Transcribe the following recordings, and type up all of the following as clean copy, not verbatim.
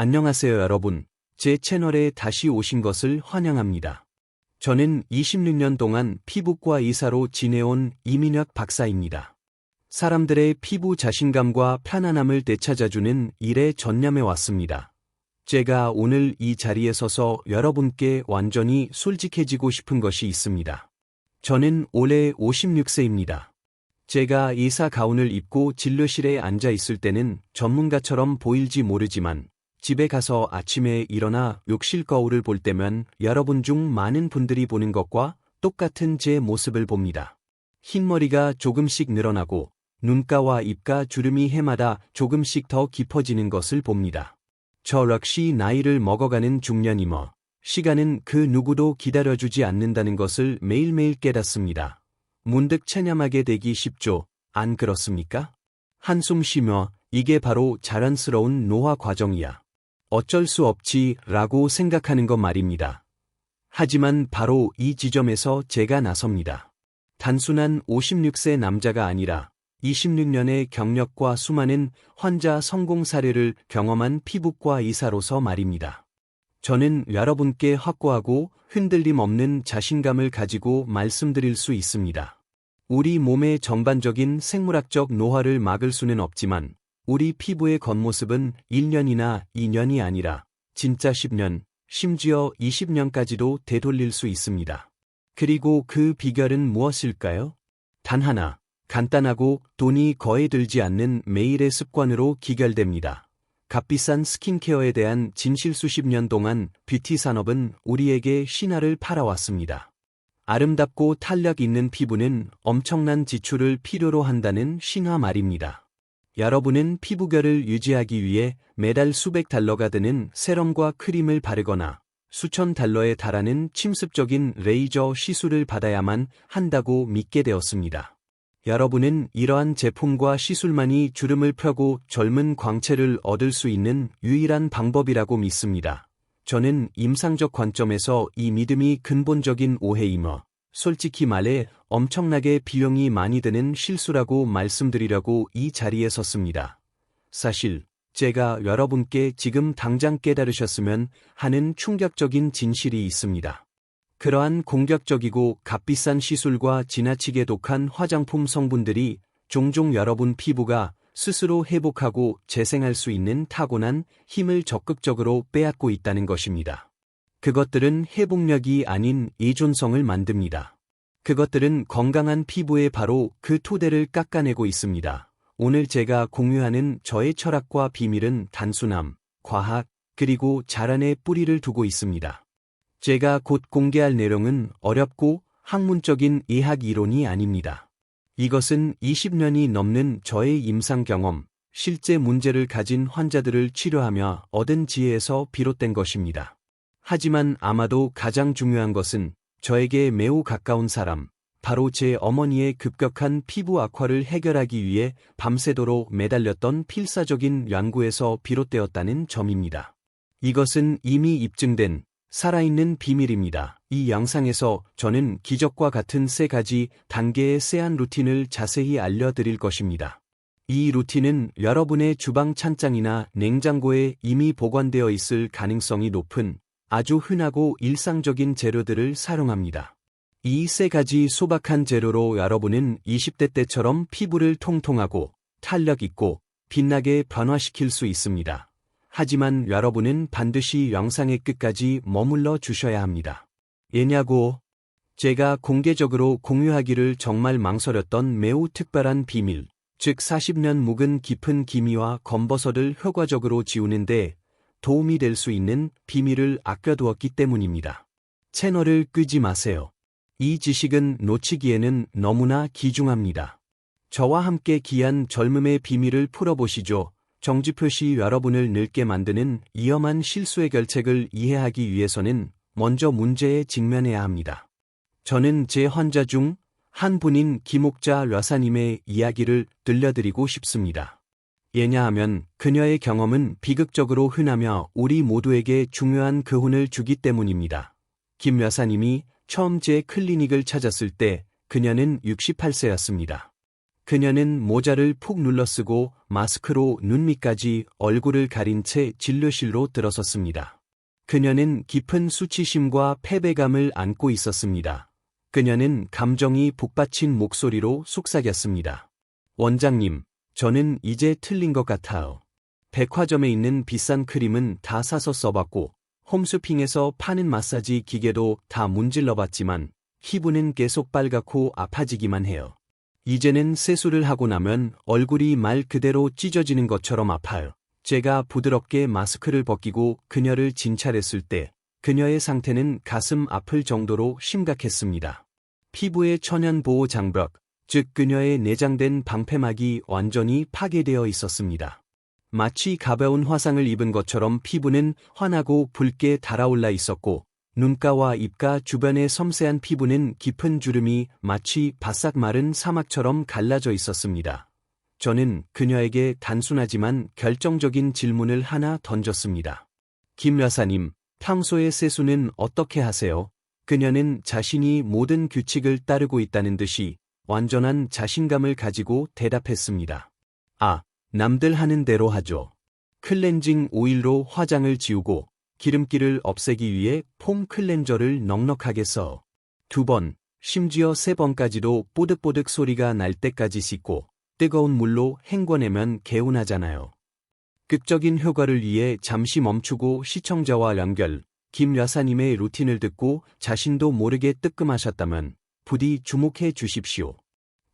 안녕하세요 여러분. 제 채널에 다시 오신 것을 환영합니다. 저는 26년 동안 피부과 의사로 지내온 이민혁 박사입니다. 사람들의 피부 자신감과 편안함을 되찾아주는 일에 전념해 왔습니다. 제가 오늘 이 자리에 서서 여러분께 완전히 솔직해지고 싶은 것이 있습니다. 저는 올해 56세입니다. 제가 의사 가운을 입고 진료실에 앉아 있을 때는 전문가처럼 보일지 모르지만 집에 가서 아침에 일어나 욕실 거울을 볼 때면 여러분 중 많은 분들이 보는 것과 똑같은 제 모습을 봅니다. 흰머리가 조금씩 늘어나고 눈가와 입가 주름이 해마다 조금씩 더 깊어지는 것을 봅니다. 저 역시 나이를 먹어가는 중년이며 시간은 그 누구도 기다려주지 않는다는 것을 매일매일 깨닫습니다. 문득 체념하게 되기 쉽죠. 안 그렇습니까? 한숨 쉬며 이게 바로 자연스러운 노화 과정이야. 어쩔 수 없지 라고 생각하는 것 말입니다. 하지만 바로 이 지점에서 제가 나섭니다. 단순한 56세 남자가 아니라 26년의 경력과 수많은 환자 성공 사례를 경험한 피부과 의사로서 말입니다. 저는 여러분께 확고하고 흔들림 없는 자신감을 가지고 말씀드릴 수 있습니다. 우리 몸의 전반적인 생물학적 노화를 막을 수는 없지만 우리 피부의 겉모습은 1년이나 2년이 아니라 진짜 10년, 심지어 20년까지도 되돌릴 수 있습니다. 그리고 그 비결은 무엇일까요? 단 하나, 간단하고 돈이 거의 들지 않는 매일의 습관으로 기결됩니다. 값비싼 스킨케어에 대한 진실 수십 년 동안 뷰티 산업은 우리에게 신화를 팔아왔습니다. 아름답고 탄력 있는 피부는 엄청난 지출을 필요로 한다는 신화 말입니다. 여러분은 피부결을 유지하기 위해 매달 수백 달러가 드는 세럼과 크림을 바르거나 수천 달러에 달하는 침습적인 레이저 시술을 받아야만 한다고 믿게 되었습니다. 여러분은 이러한 제품과 시술만이 주름을 펴고 젊은 광채를 얻을 수 있는 유일한 방법이라고 믿습니다. 저는 임상적 관점에서 이 믿음이 근본적인 오해이며 솔직히 말해 엄청나게 비용이 많이 드는 실수라고 말씀드리려고 이 자리에 섰습니다. 사실 제가 여러분께 지금 당장 깨달으셨으면 하는 충격적인 진실이 있습니다. 그러한 공격적이고 값비싼 시술과 지나치게 독한 화장품 성분들이 종종 여러분 피부가 스스로 회복하고 재생할 수 있는 타고난 힘을 적극적으로 빼앗고 있다는 것입니다. 그것들은 회복력이 아닌 의존성을 만듭니다. 그것들은 건강한 피부에 바로 그 토대를 깎아내고 있습니다. 오늘 제가 공유하는 저의 철학과 비밀은 단순함, 과학, 그리고 자란의 뿌리를 두고 있습니다. 제가 곧 공개할 내용은 어렵고 학문적인 의학 이론이 아닙니다. 이것은 20년이 넘는 저의 임상 경험, 실제 문제를 가진 환자들을 치료하며 얻은 지혜에서 비롯된 것입니다. 하지만 아마도 가장 중요한 것은 저에게 매우 가까운 사람, 바로 제 어머니의 급격한 피부 악화를 해결하기 위해 밤새도록 매달렸던 필사적인 연구에서 비롯되었다는 점입니다. 이것은 이미 입증된 살아있는 비밀입니다. 이 영상에서 저는 기적과 같은 3가지 단계의 세안 루틴을 자세히 알려드릴 것입니다. 이 루틴은 여러분의 주방 찬장이나 냉장고에 이미 보관되어 있을 가능성이 높은 아주 흔하고 일상적인 재료들을 사용합니다. 이 3가지 소박한 재료로 여러분은 20대 때처럼 피부를 통통하고 탄력 있고 빛나게 변화시킬 수 있습니다. 하지만 여러분은 반드시 영상의 끝까지 머물러 주셔야 합니다. 왜냐고? 제가 공개적으로 공유하기를 정말 망설였던 매우 특별한 비밀, 즉 40년 묵은 깊은 기미와 검버섯을 효과적으로 지우는데 도움이 될 수 있는 비밀을 아껴두었기 때문입니다. 채널을 끄지 마세요. 이 지식은 놓치기에는 너무나 귀중합니다. 저와 함께 귀한 젊음의 비밀을 풀어보시죠. 정지표시 여러분을 늙게 만드는 위험한 실수의 결책을 이해하기 위해서는 먼저 문제에 직면해야 합니다. 저는 제 환자 중 한 분인 김옥자 여사님의 이야기를 들려드리고 싶습니다. 왜냐하면 그녀의 경험은 비극적으로 흔하며 우리 모두에게 중요한 교훈을 주기 때문입니다. 김 여사님이 처음 제 클리닉을 찾았을 때 그녀는 68세였습니다. 그녀는 모자를 푹 눌러쓰고 마스크로 눈 밑까지 얼굴을 가린 채 진료실로 들어섰습니다. 그녀는 깊은 수치심과 패배감을 안고 있었습니다. 그녀는 감정이 북받친 목소리로 속삭였습니다. 원장님, 저는 이제 틀린 것 같아요. 백화점에 있는 비싼 크림은 다 사서 써봤고, 홈쇼핑에서 파는 마사지 기계도 다 문질러봤지만, 피부는 계속 빨갛고 아파지기만 해요. 이제는 세수를 하고 나면 얼굴이 말 그대로 찢어지는 것처럼 아파요. 제가 부드럽게 마스크를 벗기고 그녀를 진찰했을 때 그녀의 상태는 가슴 아플 정도로 심각했습니다. 피부의 천연 보호 장벽, 즉 그녀의 내장된 방패막이 완전히 파괴되어 있었습니다. 마치 가벼운 화상을 입은 것처럼 피부는 환하고 붉게 달아올라 있었고, 눈가와 입가 주변의 섬세한 피부는 깊은 주름이 마치 바싹 마른 사막처럼 갈라져 있었습니다. 저는 그녀에게 단순하지만 결정적인 질문을 하나 던졌습니다. 김 여사님, 평소에 세수는 어떻게 하세요? 그녀는 자신이 모든 규칙을 따르고 있다는 듯이 완전한 자신감을 가지고 대답했습니다. 남들 하는 대로 하죠. 클렌징 오일로 화장을 지우고 기름기를 없애기 위해 폼 클렌저를 넉넉하게 써 2번, 심지어 3번까지도 뽀득뽀득 소리가 날 때까지 씻고 뜨거운 물로 헹궈내면 개운하잖아요. 극적인 효과를 위해 잠시 멈추고 시청자와 연결, 김 여사님의 루틴을 듣고 자신도 모르게 뜨끔하셨다면 부디 주목해 주십시오.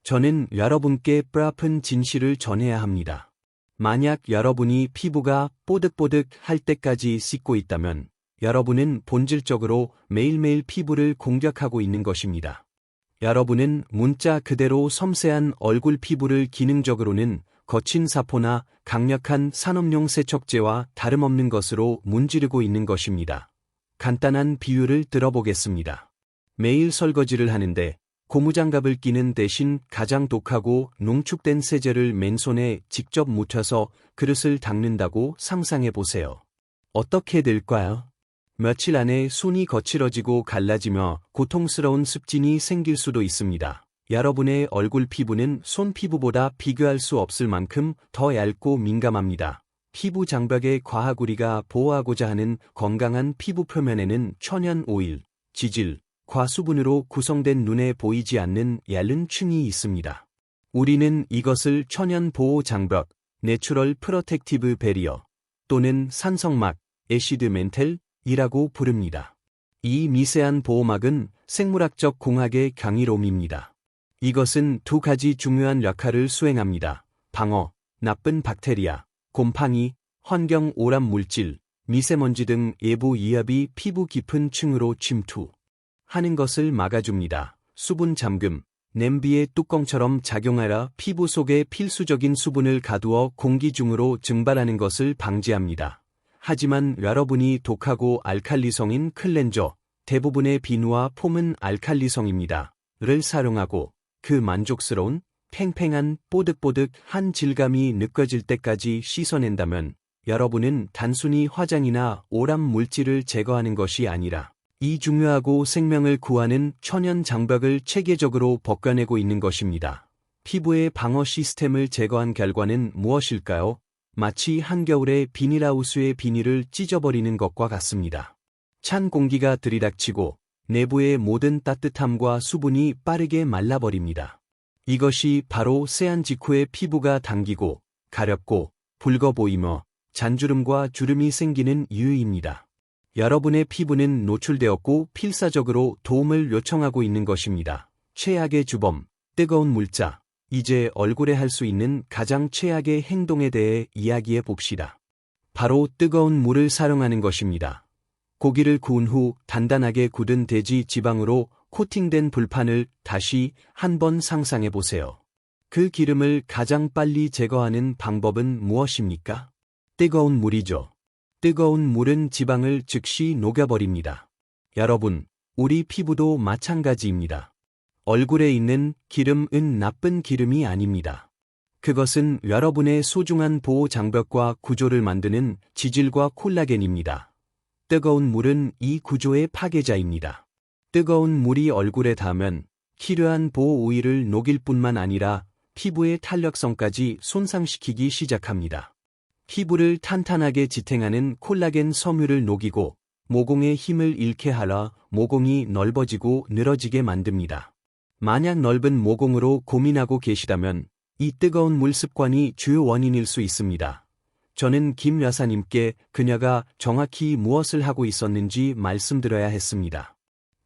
저는 여러분께 뼈아픈 진실을 전해야 합니다. 만약 여러분이 피부가 뽀득뽀득 할 때까지 씻고 있다면 여러분은 본질적으로 매일매일 피부를 공격하고 있는 것입니다. 여러분은 문자 그대로 섬세한 얼굴 피부를 기능적으로는 거친 사포나 강력한 산업용 세척제와 다름없는 것으로 문지르고 있는 것입니다. 간단한 비유를 들어보겠습니다. 매일 설거지를 하는데 고무장갑을 끼는 대신 가장 독하고 농축된 세제를 맨손에 직접 묻혀서 그릇을 닦는다고 상상해 보세요. 어떻게 될까요? 며칠 안에 손이 거칠어지고 갈라지며 고통스러운 습진이 생길 수도 있습니다. 여러분의 얼굴 피부는 손 피부보다 비교할 수 없을 만큼 더 얇고 민감합니다. 피부 장벽의 과학 우리가 보호하고자 하는 건강한 피부 표면에는 천연 오일, 지질, 과수분으로 구성된 눈에 보이지 않는 얇은 층이 있습니다. 우리는 이것을 천연 보호 장벽, 내추럴 프로텍티브 베리어 또는 산성막, 애시드 멘텔이라고 부릅니다. 이 미세한 보호막은 생물학적 공학의 경이로움입니다. 이것은 2가지 중요한 역할을 수행합니다. 방어, 나쁜 박테리아, 곰팡이, 환경 오염 물질, 미세먼지 등 외부 위협이 피부 깊은 층으로 침투 하는 것을 막아줍니다. 수분 잠금, 냄비의 뚜껑처럼 작용하여 피부 속에 필수적인 수분을 가두어 공기 중으로 증발하는 것을 방지합니다. 하지만 여러분이 독하고 알칼리성인 클렌저, 대부분의 비누와 폼은 알칼리성입니다. 를 사용하고 그 만족스러운 팽팽한 뽀득뽀득한 질감이 느껴질 때까지 씻어낸다면 여러분은 단순히 화장이나 오염 물질을 제거하는 것이 아니라 이 중요하고 생명을 구하는 천연 장벽을 체계적으로 벗겨내고 있는 것입니다. 피부의 방어 시스템을 제거한 결과는 무엇일까요? 마치 한겨울에 비닐하우스의 비닐을 찢어버리는 것과 같습니다. 찬 공기가 들이닥치고 내부의 모든 따뜻함과 수분이 빠르게 말라버립니다. 이것이 바로 세안 직후의 피부가 당기고 가렵고 붉어 보이며 잔주름과 주름이 생기는 이유입니다. 여러분의 피부는 노출되었고 필사적으로 도움을 요청하고 있는 것입니다. 최악의 주범, 뜨거운 물자. 이제 얼굴에 할 수 있는 가장 최악의 행동에 대해 이야기해 봅시다. 바로 뜨거운 물을 사용하는 것입니다. 고기를 구운 후 단단하게 굳은 돼지 지방으로 코팅된 불판을 다시 한번 상상해 보세요. 그 기름을 가장 빨리 제거하는 방법은 무엇입니까? 뜨거운 물이죠. 뜨거운 물은 지방을 즉시 녹여버립니다. 여러분, 우리 피부도 마찬가지입니다. 얼굴에 있는 기름은 나쁜 기름이 아닙니다. 그것은 여러분의 소중한 보호 장벽과 구조를 만드는 지질과 콜라겐입니다. 뜨거운 물은 이 구조의 파괴자입니다. 뜨거운 물이 얼굴에 닿으면 필요한 보호 오일을 녹일 뿐만 아니라 피부의 탄력성까지 손상시키기 시작합니다. 피부를 탄탄하게 지탱하는 콜라겐 섬유를 녹이고 모공의 힘을 잃게 하라 모공이 넓어지고 늘어지게 만듭니다. 만약 넓은 모공으로 고민하고 계시다면 이 뜨거운 물 습관이 주요 원인일 수 있습니다. 저는 김 여사님께 그녀가 정확히 무엇을 하고 있었는지 말씀드려야 했습니다.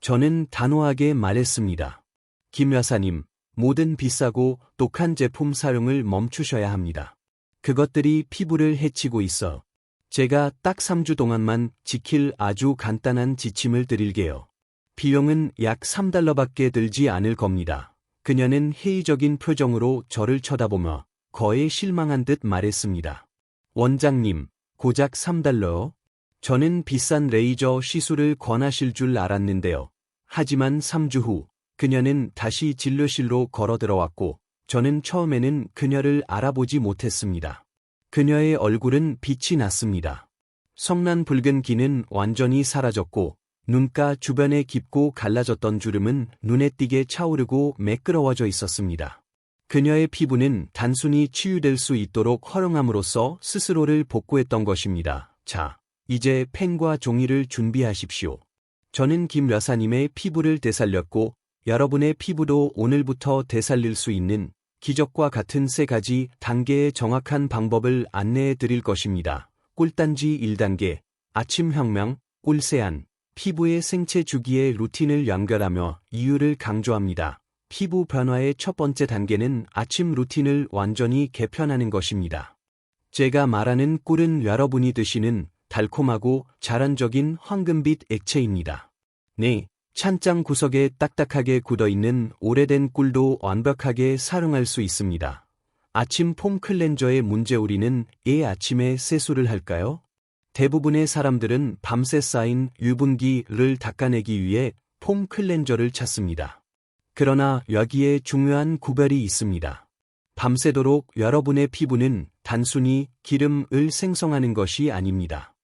저는 단호하게 말했습니다. 김 여사님, 모든 비싸고 독한 제품 사용을 멈추셔야 합니다. 그것들이 피부를 해치고 있어. 제가 딱 3주 동안만 지킬 아주 간단한 지침을 드릴게요. 비용은 약 $3밖에 들지 않을 겁니다. 그녀는 회의적인 표정으로 저를 쳐다보며 거의 실망한 듯 말했습니다. 원장님, 고작 $3요? 저는 비싼 레이저 시술을 권하실 줄 알았는데요. 하지만 3주 후, 그녀는 다시 진료실로 걸어 들어왔고, 저는 처음에는 그녀를 알아보지 못했습니다. 그녀의 얼굴은 빛이 났습니다. 성난 붉은 기는 완전히 사라졌고, 눈가 주변에 깊고 갈라졌던 주름은 눈에 띄게 차오르고 매끄러워져 있었습니다. 그녀의 피부는 단순히 치유될 수 있도록 활용함으로써 스스로를 복구했던 것입니다. 자, 이제 펜과 종이를 준비하십시오. 저는 김 여사님의 피부를 되살렸고, 여러분의 피부도 오늘부터 되살릴 수 있는 기적과 같은 3가지 단계의 정확한 방법을 안내해 드릴 것입니다. 꿀단지 1단계, 아침 혁명, 꿀세안, 피부의 생체 주기의 루틴을 연결하며 이유를 강조합니다. 피부 변화의 첫 번째 단계는 아침 루틴을 완전히 개편하는 것입니다. 제가 말하는 꿀은 여러분이 드시는 달콤하고 자란적인 황금빛 액체입니다. 네, 찬장 구석에 딱딱하게 굳어있는 오래된 꿀도 완벽하게 사용할 수 있습니다. 아침 폼 클렌저의 문제 우리는 아침에 세수를 할까요? 대부분의 사람들은 밤새 쌓인 유분기를 닦아내기 위해 폼 클렌저를 찾습니다. 그러나 여기에 중요한 구별이 있습니다. 밤새도록 여러분의 피부는 단순히 기름을 생성하는 것이 아닙니다.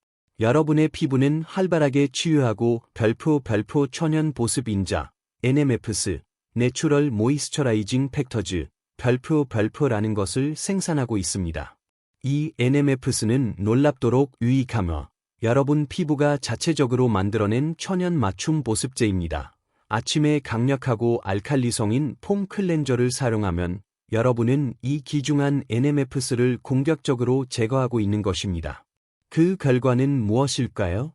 여러분의 피부는 활발하게 치유하고 별표 천연 보습 인자, NMFs, 내추럴 모이스처라이징 팩터즈, 별표라는 것을 생산하고 있습니다. 이 NMFs는 놀랍도록 유익하며 여러분 피부가 자체적으로 만들어낸 천연 맞춤 보습제입니다. 아침에 강력하고 알칼리성인 폼 클렌저를 사용하면 여러분은 이 귀중한 NMFs를 공격적으로 제거하고 있는 것입니다. 그 결과는 무엇일까요?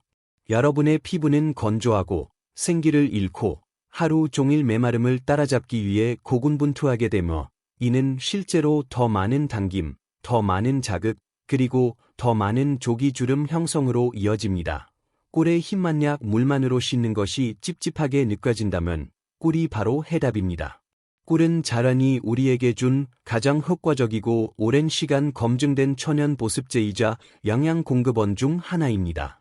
여러분의 피부는 건조하고 생기를 잃고 하루 종일 메마름을 따라잡기 위해 고군분투하게 되며 이는 실제로 더 많은 당김, 더 많은 자극, 그리고 더 많은 조기주름 형성으로 이어집니다. 꿀의 힘만약 물만으로 씻는 것이 찝찝하게 느껴진다면 꿀이 바로 해답입니다. 꿀은 자연이 우리에게 준 가장 효과적이고 오랜 시간 검증된 천연 보습제이자 영양 공급원 중 하나입니다.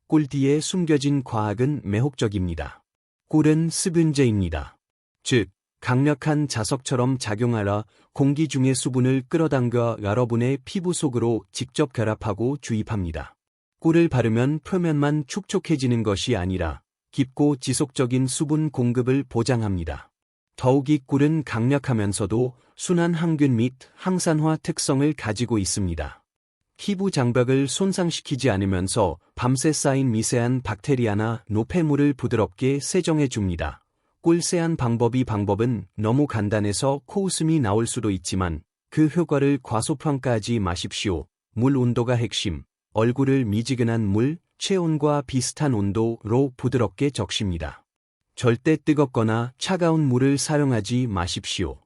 꿀 뒤에 숨겨진 과학은 매혹적입니다. 꿀은 수분제입니다. 즉, 강력한 자석처럼 작용하라 공기 중의 수분을 끌어당겨 여러분의 피부 속으로 직접 결합하고 주입합니다. 꿀을 바르면 표면만 촉촉해지는 것이 아니라 깊고 지속적인 수분 공급을 보장합니다. 더욱이 꿀은 강력하면서도 순한 항균 및 항산화 특성을 가지고 있습니다. 피부 장벽을 손상시키지 않으면서 밤새 쌓인 미세한 박테리아나 노폐물을 부드럽게 세정해줍니다. 꿀세안 방법은 너무 간단해서 코웃음이 나올 수도 있지만 그 효과를 과소평가하지 마십시오. 물 온도가 핵심, 얼굴을 미지근한 물, 체온과 비슷한 온도로 부드럽게 적십니다. 절대 뜨겁거나 차가운 물을 사용하지 마십시오.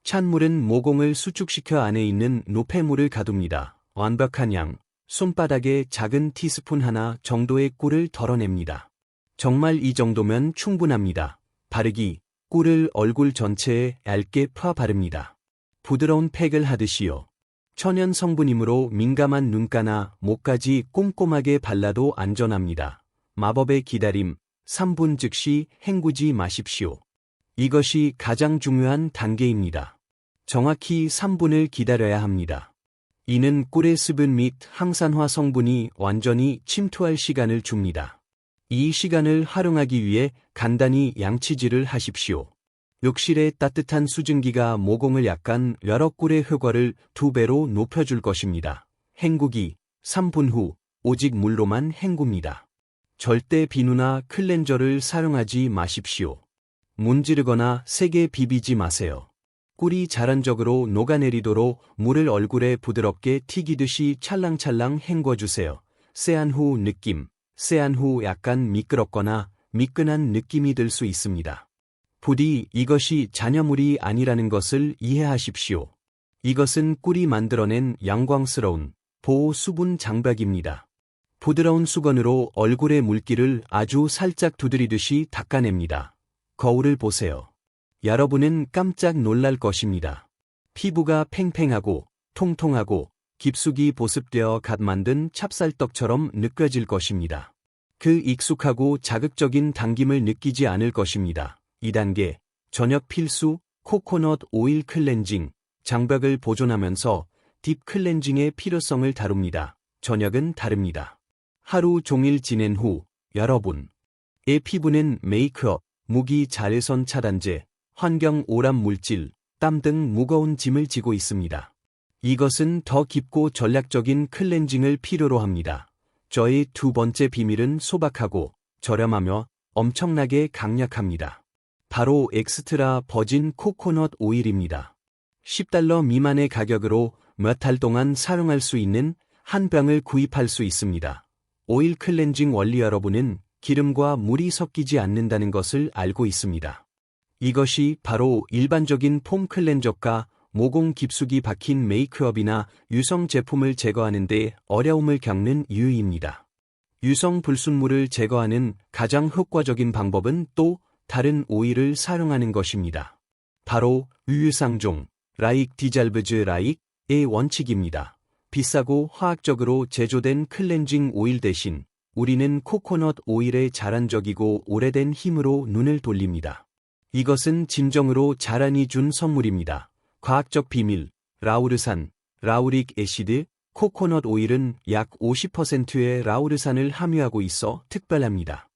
찬물은 모공을 수축시켜 안에 있는 노폐물을 가둡니다. 완벽한 양, 손바닥에 작은 티스푼 하나 정도의 꿀을 덜어냅니다. 정말 이 정도면 충분합니다. 바르기, 꿀을 얼굴 전체에 얇게 바릅니다. 부드러운 팩을 하듯이요. 천연 성분이므로 민감한 눈가나 목까지 꼼꼼하게 발라도 안전합니다. 마법의 기다림, 3분 즉시 헹구지 마십시오. 이것이 가장 중요한 단계입니다. 정확히 3분을 기다려야 합니다. 이는 꿀의 수분 및 항산화 성분이 완전히 침투할 시간을 줍니다. 이 시간을 활용하기 위해 간단히 양치질을 하십시오. 욕실의 따뜻한 수증기가 모공을 약간 여러 꿀의 효과를 2배로 높여줄 것입니다. 헹구기, 3분 후 오직 물로만 헹굽니다. 절대 비누나 클렌저를 사용하지 마십시오. 문지르거나 세게 비비지 마세요. 꿀이 자란적으로 녹아내리도록 물을 얼굴에 부드럽게 튀기듯이 찰랑찰랑 헹궈주세요. 세안 후 느낌, 세안 후 약간 미끄럽거나 미끈한 느낌이 들 수 있습니다. 부디 이것이 잔여물이 아니라는 것을 이해하십시오. 이것은 꿀이 만들어낸 영광스러운 보호 수분 장벽입니다. 부드러운 수건으로 얼굴의 물기를 아주 살짝 두드리듯이 닦아냅니다. 거울을 보세요. 여러분은 깜짝 놀랄 것입니다. 피부가 팽팽하고 통통하고 깊숙이 보습되어 갓 만든 찹쌀떡처럼 느껴질 것입니다. 그 익숙하고 자극적인 당김을 느끼지 않을 것입니다. 2단계, 저녁 필수 코코넛 오일 클렌징, 장벽을 보존하면서 딥 클렌징의 필요성을 다룹니다. 저녁은 다릅니다. 하루 종일 지낸 후 여러분의 피부는 메이크업, 무기 자외선 차단제, 환경 오염 물질, 땀 등 무거운 짐을 지고 있습니다. 이것은 더 깊고 전략적인 클렌징을 필요로 합니다. 저의 2번째 비밀은 소박하고 저렴하며 엄청나게 강력합니다. 바로 엑스트라 버진 코코넛 오일입니다. $10 미만의 가격으로 몇 달 동안 사용할 수 있는 한 병을 구입할 수 있습니다. 오일 클렌징 원리 여러분은 기름과 물이 섞이지 않는다는 것을 알고 있습니다. 이것이 바로 일반적인 폼 클렌저가 모공 깊숙이 박힌 메이크업이나 유성 제품을 제거하는 데 어려움을 겪는 이유입니다. 유성 불순물을 제거하는 가장 효과적인 방법은 또 다른 오일을 사용하는 것입니다. 바로 유유상종, 라익 디잘브즈 라익의 원칙입니다. 비싸고 화학적으로 제조된 클렌징 오일 대신 우리는 코코넛 오일의 자란적이고 오래된 힘으로 눈을 돌립니다. 이것은 진정으로 자란이 준 선물입니다. 과학적 비밀, 라우르산, 라우릭 애시드, 코코넛 오일은 약 50%의 라우르산을 함유하고 있어 특별합니다.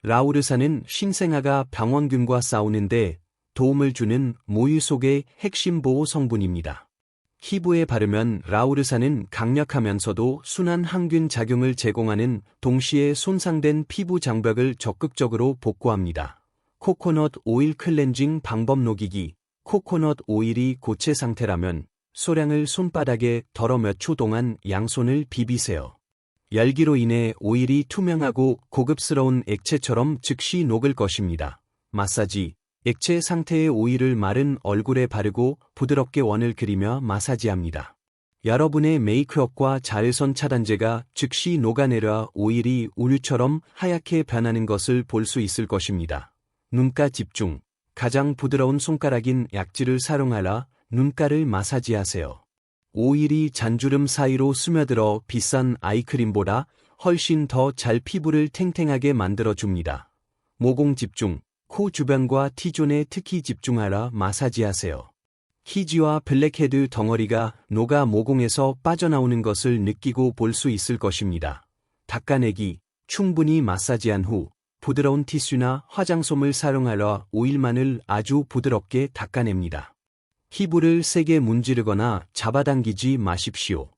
라우르산은 신생아가 병원균과 싸우는데 도움을 주는 모유 속의 핵심 보호 성분입니다. 피부에 바르면 라우르산은 강력하면서도 순한 항균 작용을 제공하는 동시에 손상된 피부 장벽을 적극적으로 복구합니다. 코코넛 오일 클렌징 방법 녹이기. 코코넛 오일이 고체 상태라면 소량을 손바닥에 덜어 몇 초 동안 양손을 비비세요. 열기로 인해 오일이 투명하고 고급스러운 액체처럼 즉시 녹을 것입니다. 마사지. 액체 상태의 오일을 마른 얼굴에 바르고 부드럽게 원을 그리며 마사지합니다. 여러분의 메이크업과 자외선 차단제가 즉시 녹아내려 오일이 우유처럼 하얗게 변하는 것을 볼 수 있을 것입니다. 눈가 집중. 가장 부드러운 손가락인 약지를 사용하라 눈가를 마사지하세요. 오일이 잔주름 사이로 스며들어 비싼 아이크림보다 훨씬 더 잘 피부를 탱탱하게 만들어줍니다. 모공 집중. 코 주변과 T존에 특히 집중하라 마사지하세요. 키지와 블랙헤드 덩어리가 녹아 모공에서 빠져나오는 것을 느끼고 볼 수 있을 것입니다. 닦아내기. 충분히 마사지한 후 부드러운 티슈나 화장솜을 사용하여 오일만을 아주 부드럽게 닦아냅니다. 피부를 세게 문지르거나 잡아당기지 마십시오.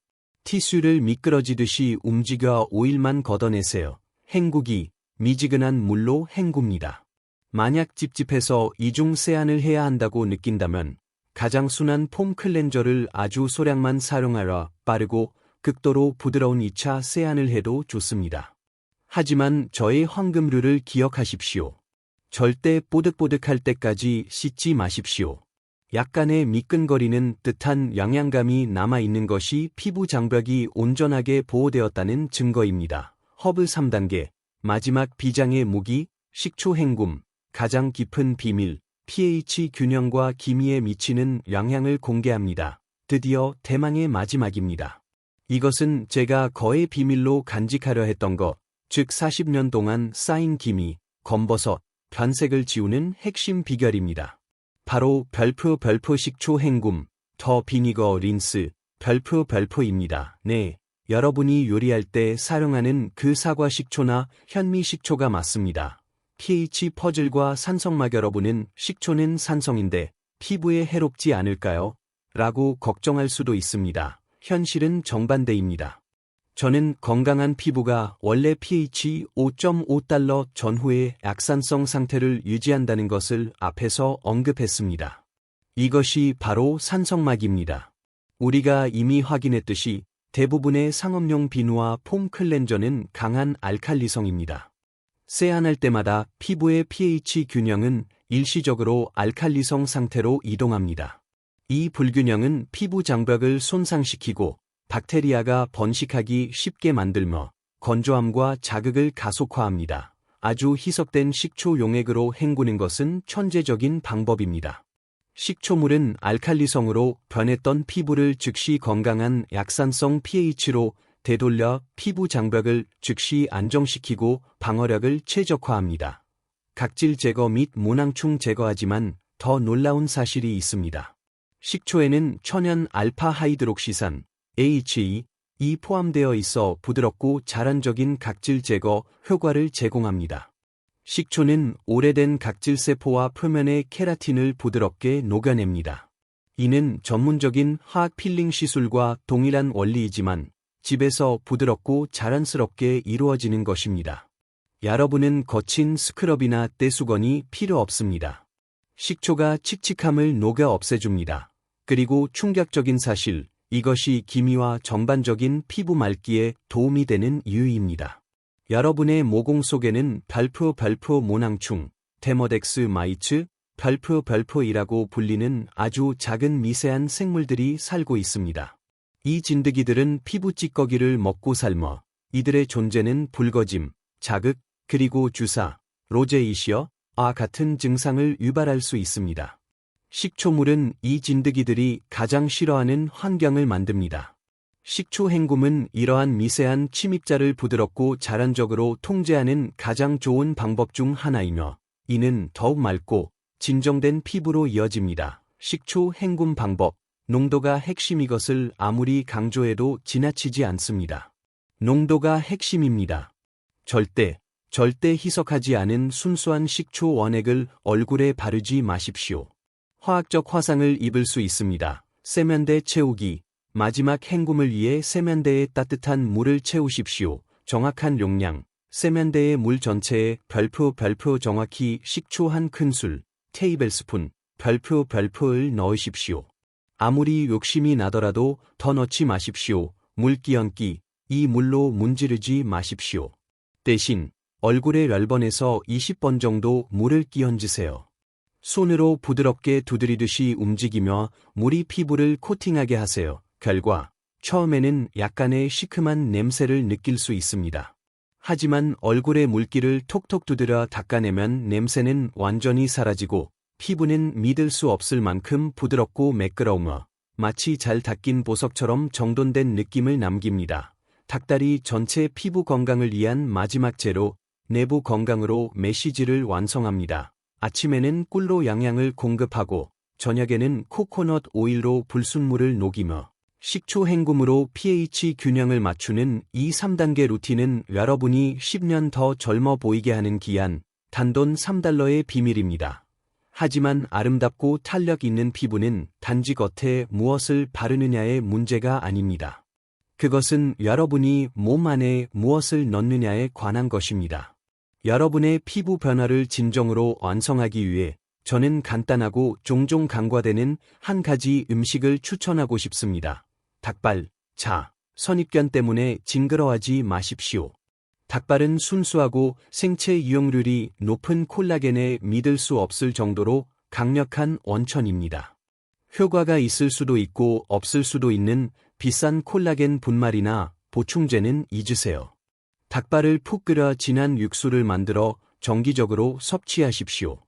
티슈를 미끄러지듯이 움직여 오일만 걷어내세요. 헹구기. 미지근한 물로 헹굽니다. 만약 찝찝해서 이중 세안을 해야 한다고 느낀다면 가장 순한 폼 클렌저를 아주 소량만 사용하여 빠르고 극도로 부드러운 2차 세안을 해도 좋습니다. 하지만 저의 황금룰을 기억하십시오. 절대 뽀득뽀득할 때까지 씻지 마십시오. 약간의 미끈거리는 듯한 영양감이 남아있는 것이 피부 장벽이 온전하게 보호되었다는 증거입니다. 허브 3단계. 마지막 비장의 무기, 식초 헹굼. 가장 깊은 비밀, pH 균형과 기미에 미치는 영향을 공개합니다. 드디어 대망의 마지막입니다. 이것은 제가 거의 비밀로 간직하려 했던 것, 즉 40년 동안 쌓인 기미, 검버섯, 변색을 지우는 핵심 비결입니다. 바로 별표 식초 헹굼, 더 비니거 린스, 별표입니다. 네, 여러분이 요리할 때 사용하는 그 사과 식초나 현미 식초가 맞습니다. pH 퍼즐과 산성막. 여러분은 식초는 산성인데 피부에 해롭지 않을까요? 라고 걱정할 수도 있습니다. 현실은 정반대입니다. 저는 건강한 피부가 원래 pH 5.5 전후의 약산성 상태를 유지한다는 것을 앞에서 언급했습니다. 이것이 바로 산성막입니다. 우리가 이미 확인했듯이 대부분의 상업용 비누와 폼 클렌저는 강한 알칼리성입니다. 세안할 때마다 피부의 pH 균형은 일시적으로 알칼리성 상태로 이동합니다. 이 불균형은 피부 장벽을 손상시키고 박테리아가 번식하기 쉽게 만들며 건조함과 자극을 가속화합니다. 아주 희석된 식초 용액으로 헹구는 것은 천재적인 방법입니다. 식초물은 알칼리성으로 변했던 피부를 즉시 건강한 약산성 pH로 되돌려 피부 장벽을 즉시 안정시키고 방어력을 최적화합니다. 각질 제거 및 모낭충 제거하지만 더 놀라운 사실이 있습니다. 식초에는 천연 알파 하이드록시산 AHE이 포함되어 있어 부드럽고 자란적인 각질 제거 효과를 제공합니다. 식초는 오래된 각질세포와 표면의 케라틴을 부드럽게 녹여냅니다. 이는 전문적인 화학 필링 시술과 동일한 원리이지만 집에서 부드럽고 자연스럽게 이루어지는 것입니다. 여러분은 거친 스크럽이나 떼수건이 필요 없습니다. 식초가 칙칙함을 녹여 없애줍니다. 그리고 충격적인 사실, 이것이 기미와 전반적인 피부 맑기에 도움이 되는 이유입니다. 여러분의 모공 속에는 별표 모낭충, 데모덱스 마이츠, 별표이라고 불리는 아주 작은 미세한 생물들이 살고 있습니다. 이 진드기들은 피부 찌꺼기를 먹고 삶어 이들의 존재는 붉어짐, 자극, 그리고 주사, 로제이시아와 같은 증상을 유발할 수 있습니다. 식초물은 이 진드기들이 가장 싫어하는 환경을 만듭니다. 식초 헹굼은 이러한 미세한 침입자를 부드럽고 자연적으로 통제하는 가장 좋은 방법 중 하나이며 이는 더욱 맑고 진정된 피부로 이어집니다. 식초 헹굼 방법, 농도가 핵심. 이것을 아무리 강조해도 지나치지 않습니다. 농도가 핵심입니다. 절대 희석하지 않은 순수한 식초 원액을 얼굴에 바르지 마십시오. 화학적 화상을 입을 수 있습니다. 세면대 채우기. 마지막 헹굼을 위해 세면대에 따뜻한 물을 채우십시오. 정확한 용량. 세면대의 물 전체에 별표 정확히 식초 한 큰술, 테이블스푼, 별표를 넣으십시오. 아무리 욕심이 나더라도 더 넣지 마십시오. 물 끼얹기. 이 물로 문지르지 마십시오. 대신 얼굴에 10번에서 20번 정도 물을 끼얹으세요. 손으로 부드럽게 두드리듯이 움직이며 물이 피부를 코팅하게 하세요. 결과, 처음에는 약간의 시큼한 냄새를 느낄 수 있습니다. 하지만 얼굴에 물기를 톡톡 두드려 닦아내면 냄새는 완전히 사라지고 피부는 믿을 수 없을 만큼 부드럽고 매끄러우며 마치 잘 닦인 보석처럼 정돈된 느낌을 남깁니다. 닭다리 전체 피부 건강을 위한 마지막 재료, 내부 건강으로 메시지를 완성합니다. 아침에는 꿀로 영양을 공급하고 저녁에는 코코넛 오일로 불순물을 녹이며 식초 헹굼으로 pH 균형을 맞추는 이 3단계 루틴은 여러분이 10년 더 젊어 보이게 하는 귀한 단돈 $3의 비밀입니다. 하지만 아름답고 탄력 있는 피부는 단지 겉에 무엇을 바르느냐의 문제가 아닙니다. 그것은 여러분이 몸 안에 무엇을 넣느냐에 관한 것입니다. 여러분의 피부 변화를 진정으로 완성하기 위해 저는 간단하고 종종 간과되는 한 가지 음식을 추천하고 싶습니다. 닭발, 선입견 때문에 징그러워하지 마십시오. 닭발은 순수하고 생체 유용률이 높은 콜라겐에 믿을 수 없을 정도로 강력한 원천입니다. 효과가 있을 수도 있고 없을 수도 있는 비싼 콜라겐 분말이나 보충제는 잊으세요. 닭발을 푹 끓여 진한 육수를 만들어 정기적으로 섭취하십시오.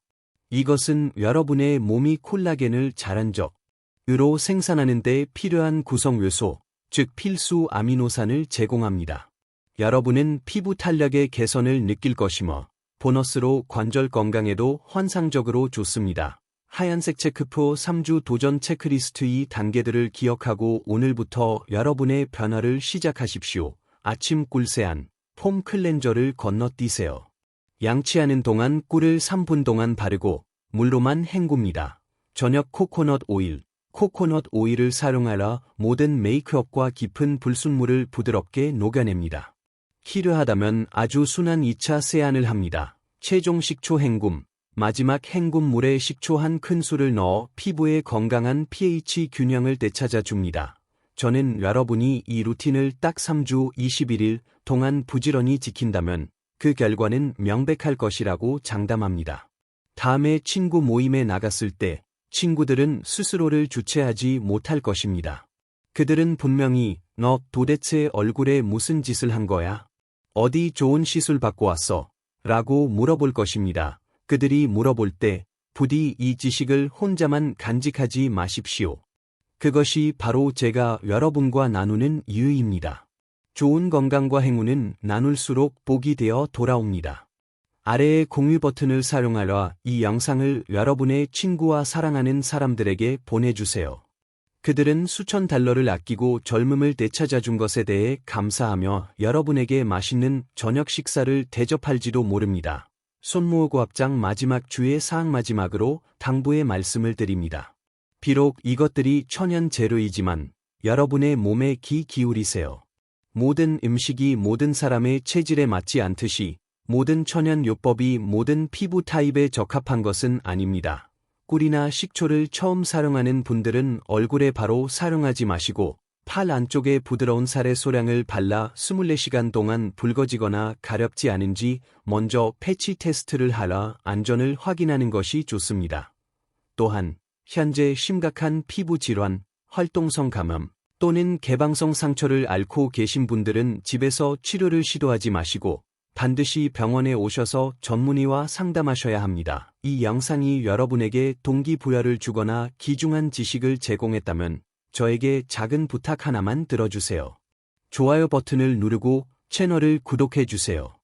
이것은 여러분의 몸이 콜라겐을 자연적으로 생산하는 데 필요한 구성 요소, 즉 필수 아미노산을 제공합니다. 여러분은 피부 탄력의 개선을 느낄 것이며 보너스로 관절 건강에도 환상적으로 좋습니다. 하얀색 체크표 3주 도전 체크리스트 이 단계들을 기억하고 오늘부터 여러분의 변화를 시작하십시오. 아침 꿀세안, 폼 클렌저를 건너뛰세요. 양치하는 동안 꿀을 3분 동안 바르고 물로만 헹굽니다. 저녁 코코넛 오일을 사용하여 모든 메이크업과 깊은 불순물을 부드럽게 녹여냅니다. 필요하다면 아주 순한 2차 세안을 합니다. 최종 식초 헹굼. 마지막 헹굼물에 식초 한 큰술을 넣어 피부의 건강한 pH 균형을 되찾아 줍니다. 저는 여러분이 이 루틴을 딱 3주 21일 동안 부지런히 지킨다면 그 결과는 명백할 것이라고 장담합니다. 다음에 친구 모임에 나갔을 때 친구들은 스스로를 주체하지 못할 것입니다. 그들은 분명히 너 도대체 얼굴에 무슨 짓을 한 거야? 어디 좋은 시술 받고 왔어? 라고 물어볼 것입니다. 그들이 물어볼 때 부디 이 지식을 혼자만 간직하지 마십시오. 그것이 바로 제가 여러분과 나누는 이유입니다. 좋은 건강과 행운은 나눌수록 복이 되어 돌아옵니다. 아래의 공유 버튼을 사용하여 이 영상을 여러분의 친구와 사랑하는 사람들에게 보내주세요. 그들은 수천 달러를 아끼고 젊음을 되찾아준 것에 대해 감사하며 여러분에게 맛있는 저녁 식사를 대접할지도 모릅니다. 손모으고 합장 마지막 주의 사항 마지막으로 당부의 말씀을 드립니다. 비록 이것들이 천연 재료이지만 여러분의 몸에 귀 기울이세요. 모든 음식이 모든 사람의 체질에 맞지 않듯이 모든 천연 요법이 모든 피부 타입에 적합한 것은 아닙니다. 꿀이나 식초를 처음 사용하는 분들은 얼굴에 바로 사용하지 마시고 팔 안쪽에 부드러운 살의 소량을 발라 24시간 동안 붉어지거나 가렵지 않은지 먼저 패치 테스트를 하라 안전을 확인하는 것이 좋습니다. 또한 현재 심각한 피부 질환, 활동성 감염 또는 개방성 상처를 앓고 계신 분들은 집에서 치료를 시도하지 마시고 반드시 병원에 오셔서 전문의와 상담하셔야 합니다. 이 영상이 여러분에게 동기부여를 주거나 귀중한 지식을 제공했다면 저에게 작은 부탁 하나만 들어주세요. 좋아요 버튼을 누르고 채널을 구독해주세요.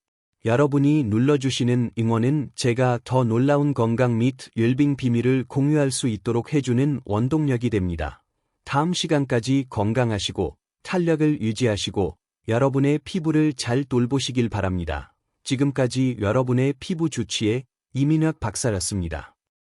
여러분이 눌러주시는 응원은 제가 더 놀라운 건강 및 웰빙 비밀을 공유할 수 있도록 해주는 원동력이 됩니다. 다음 시간까지 건강하시고 탄력을 유지하시고 여러분의 피부를 잘 돌보시길 바랍니다. 지금까지 여러분의 피부 주치의 이민혁 박사였습니다.